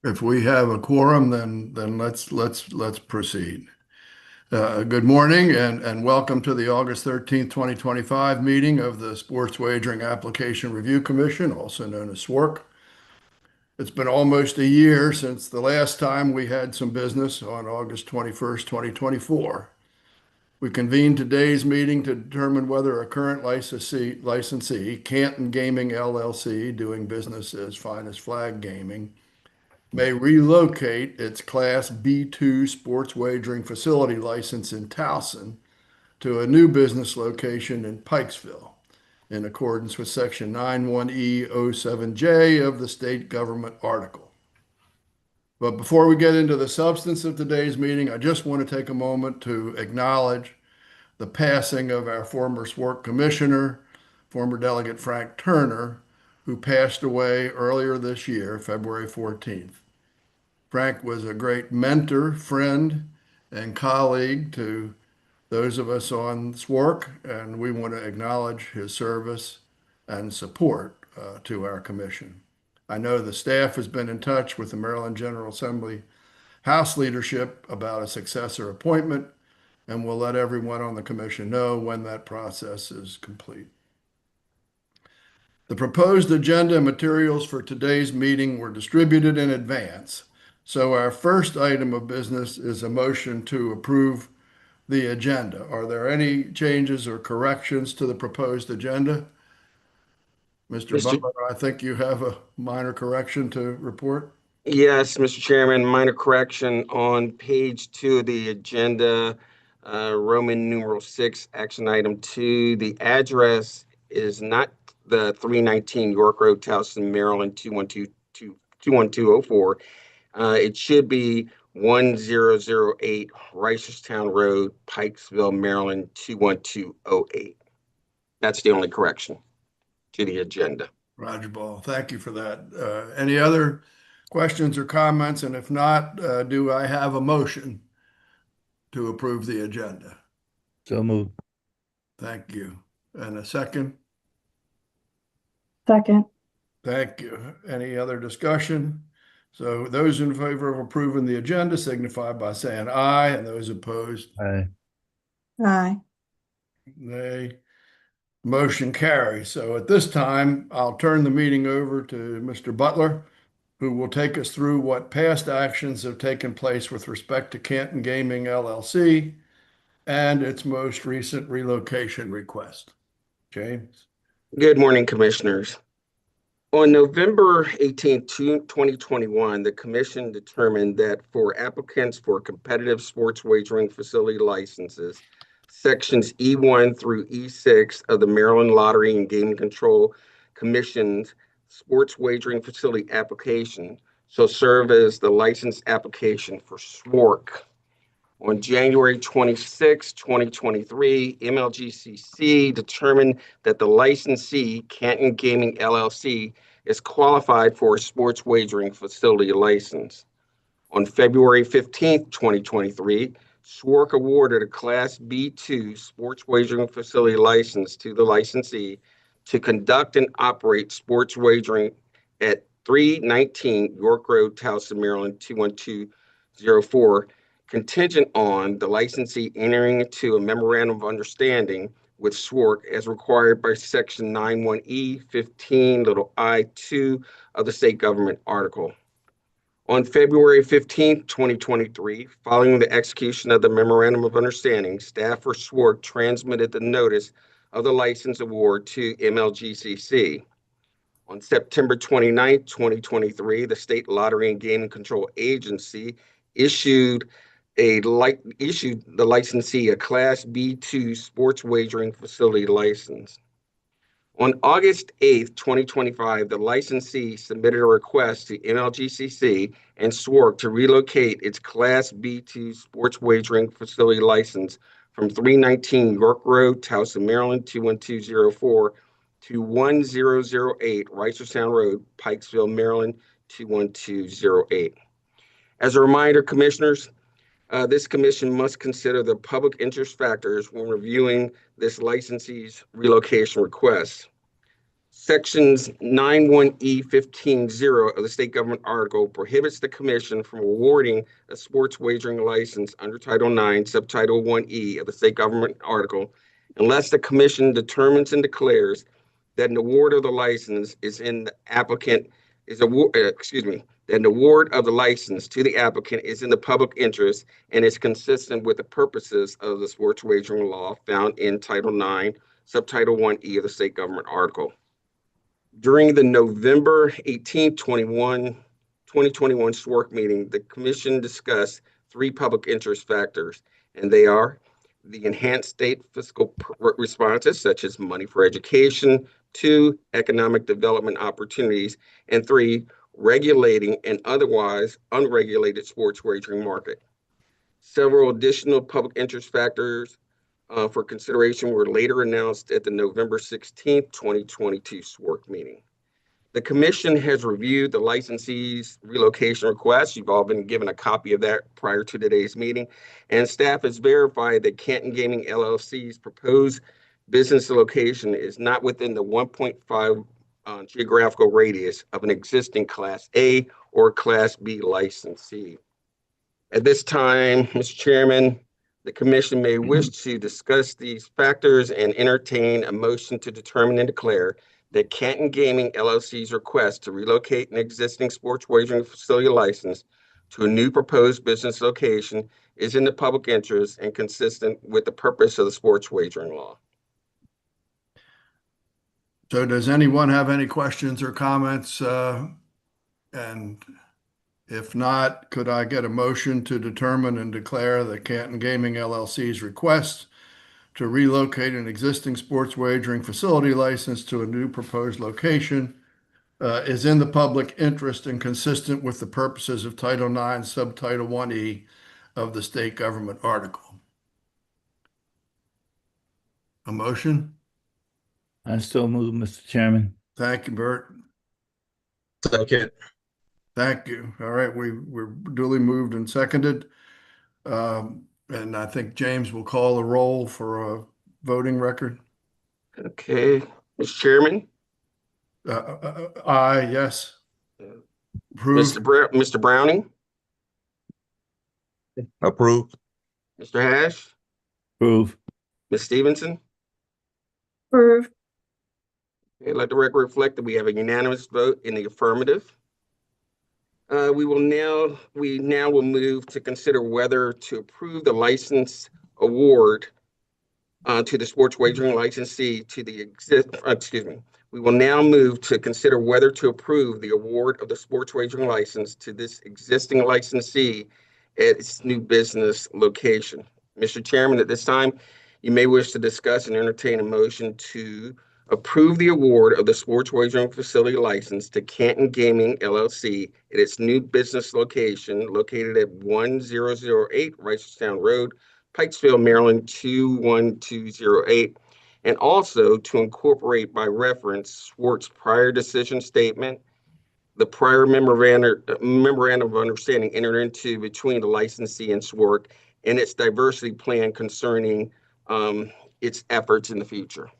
If we have a quorum, then let's proceed. Good morning and welcome to the August 13th, 2025 meeting of the Sports Wagering Application Review Commission, also known as SWORC. It's been almost a year since the last time we had some business on August 21st, 2024. We convened today's meeting to determine whether a current licensee, Canton Gaming LLC, doing business as Finest Flag Gaming, may relocate its Class B2 sports wagering facility license in Towson to a new business location in Pikesville, in accordance with Section 91E07J of the state government article. But before we get into the substance of today's meeting, I just want to take a moment to acknowledge the passing of our former SWORC commissioner, former Delegate Frank Turner, who passed away earlier this year, February 14th. Frank was a great mentor, friend, and colleague to those of us on SWORC, and we want to acknowledge his service and support to our commission. I know the staff has been in touch with the Maryland General Assembly House leadership about a successor appointment, and we'll let everyone on the commission know when that process is complete. The proposed agenda and materials for today's meeting were distributed in advance. So our first item of business is a motion to approve the agenda. Are there any changes or corrections to the proposed agenda? Mr. Butler, I think you have a minor correction to report. Yes, Mr. Chairman, minor correction on page 2 of the agenda, Roman numeral 6, action item 2. The address is not the 319 York Road, Towson, Maryland 21204. It should be 1008 Reisterstown Road, Pikesville, Maryland 21208. That's the only correction to the agenda. Roger Ball, thank you for that. Any other questions or comments? And if not, do I have a motion to approve the agenda? So moved. Thank you. And a second? Second. Thank you. Any other discussion? So those in favor of approving the agenda signify by saying aye, and those opposed? Aye. Aye. Nay. Motion carries. So at this time, I'll turn the meeting over to Mr. Butler, who will take us through what past actions have taken place with respect to Canton Gaming LLC and its most recent relocation request. James. Good morning, Commissioners. On November 18, 2021, the Commission determined that for applicants for competitive sports wagering facility licenses, Sections E1 through E6 of the Maryland Lottery and Gaming Control Commission's sports wagering facility application shall serve as the license application for SWORC. On January 26, 2023, MLGCC determined that the licensee, Canton Gaming LLC, is qualified for a sports wagering facility license. On February 15, 2023, SWORC awarded a Class B2 sports wagering facility license to the licensee to conduct and operate sports wagering at 319 York Road, Towson, Maryland 21204, contingent on the licensee entering into a memorandum of understanding with SWORC as required by Section 91E15(i)(2) of the state government article. On February 15, 2023, following the execution of the memorandum of understanding, staff for SWORC transmitted the notice of the license award to MLGCC. On September 29, 2023, the State Lottery and Gaming Control Agency issued the licensee a Class B2 sports wagering facility license. On August 8, 2025, the licensee submitted a request to MLGCC and SWORC to relocate its Class B2 sports wagering facility license from 319 York Road, Towson, Maryland 21204 to 1008 Reisterstown Road, Pikesville, Maryland 21208. As a reminder, Commissioners, this commission must consider the public interest factors when reviewing this licensee's relocation request. Sections 91E15(0) of the state government article prohibits the commission from awarding a sports wagering license under Title 9, Subtitle 1E of the state government article unless the commission determines and declares that an award of the license is in the applicant is that an award of the license to the applicant is in the public interest and is consistent with the purposes of the sports wagering law found in Title 9, Subtitle 1E of the state government article. During the November 18, 2021 SWORC meeting, the commission discussed three public interest factors, and they are the enhanced state fiscal responses, such as money for education, 2, economic development opportunities, and 3, regulating an otherwise unregulated sports wagering market. Several additional public interest factors for consideration were later announced at the November 16, 2022 SWORC meeting. The commission has reviewed the licensee's relocation request. You've all been given a copy of that prior to today's meeting. And staff has verified that Canton Gaming LLC's proposed business location is not within the 1.5 geographical radius of an existing Class A or Class B licensee. At this time, Mr. Chairman, the commission may wish to discuss these factors and entertain a motion to determine and declare that Canton Gaming LLC's request to relocate an existing sports wagering facility license to a new proposed business location is in the public interest and consistent with the purpose of the sports wagering law. So does anyone have any questions or comments? And if not, could I get a motion to determine and declare that Canton Gaming LLC's request to relocate an existing sports wagering facility license to a new proposed location is in the public interest and consistent with the purposes of Title 9, Subtitle 1E of the state government article? A motion? I still move, Mr. Chairman. Thank you, Bert. Second. Thank you. All right, we're duly moved and seconded. And I think James will call the roll for a voting record. Okay, Mr. Chairman. Aye, yes. Approved. Mr. Browning. Approved. Mr. Hash. Approve. Ms. Stevenson. Approved. Okay, let the record reflect that we have a unanimous vote in the affirmative. We now will move to consider whether to approve the license award to the sports wagering licensee to the We will now move to consider whether to approve the award of the sports wagering license to this existing licensee at its new business location. Mr. Chairman, at this time, you may wish to discuss and entertain a motion to approve the award of the sports wagering facility license to Canton Gaming LLC at its new business location located at 1008 Reisterstown Road, Pikesville, Maryland 21208, and also to incorporate by reference SWORC's prior decision statement, the prior memorandum of understanding entered into between the licensee and SWORC, and its diversity plan concerning its efforts in the future.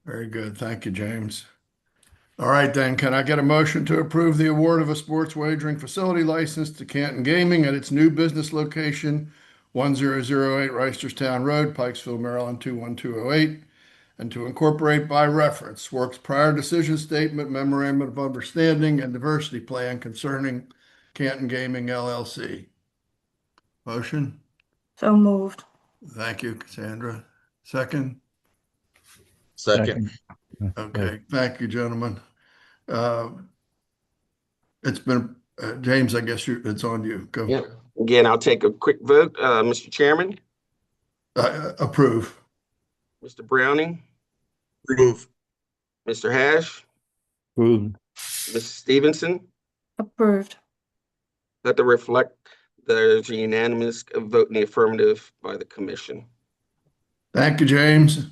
Very good. Thank you, James. All right, then, can I get a motion to approve the award of a sports wagering facility license to Canton Gaming at its new business location, 1008 Reisterstown Road, Pikesville, Maryland 21208, and to incorporate by reference SWORC's prior decision statement, memorandum of understanding, and diversity plan concerning Canton Gaming LLC? Motion? So moved. Thank you, Cassandra. Second? Second. Okay, thank you, gentlemen. It's been, James, I guess it's on you. Go. Yeah. Again, I'll take a quick vote. Mr. Chairman. Approve. Mr. Browning. Approve. Mr. Hash. Approve. Ms. Stevenson. Approved. Let the reflect there's a unanimous vote in the affirmative by the commission. Thank you, James.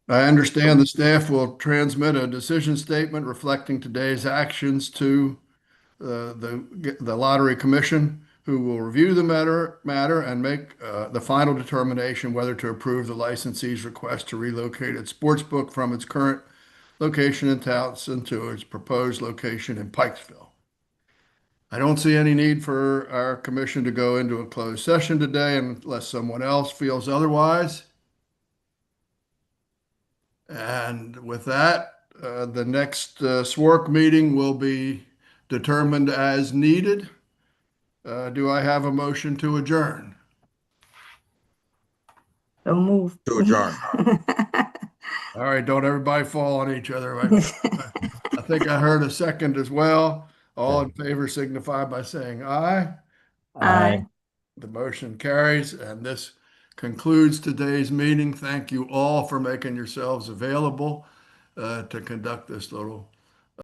I understand the staff will transmit a decision statement reflecting today's actions to the Lottery Commission, who will review the matter and make the final determination whether to approve the licensee's request to relocate its sportsbook from its current location in Townsend to its proposed location in Pikesville. I don't see any need for our commission to go into a closed session today unless someone else feels otherwise. And with that, the next SWORC meeting will be determined as needed. Do I have a motion to adjourn? So moved. To adjourn. All right, don't everybody fall on each other. I think I heard a second as well. All in favor signify by saying aye. Aye. The motion carries, and this concludes today's meeting. Thank you all for making yourselves available to conduct this little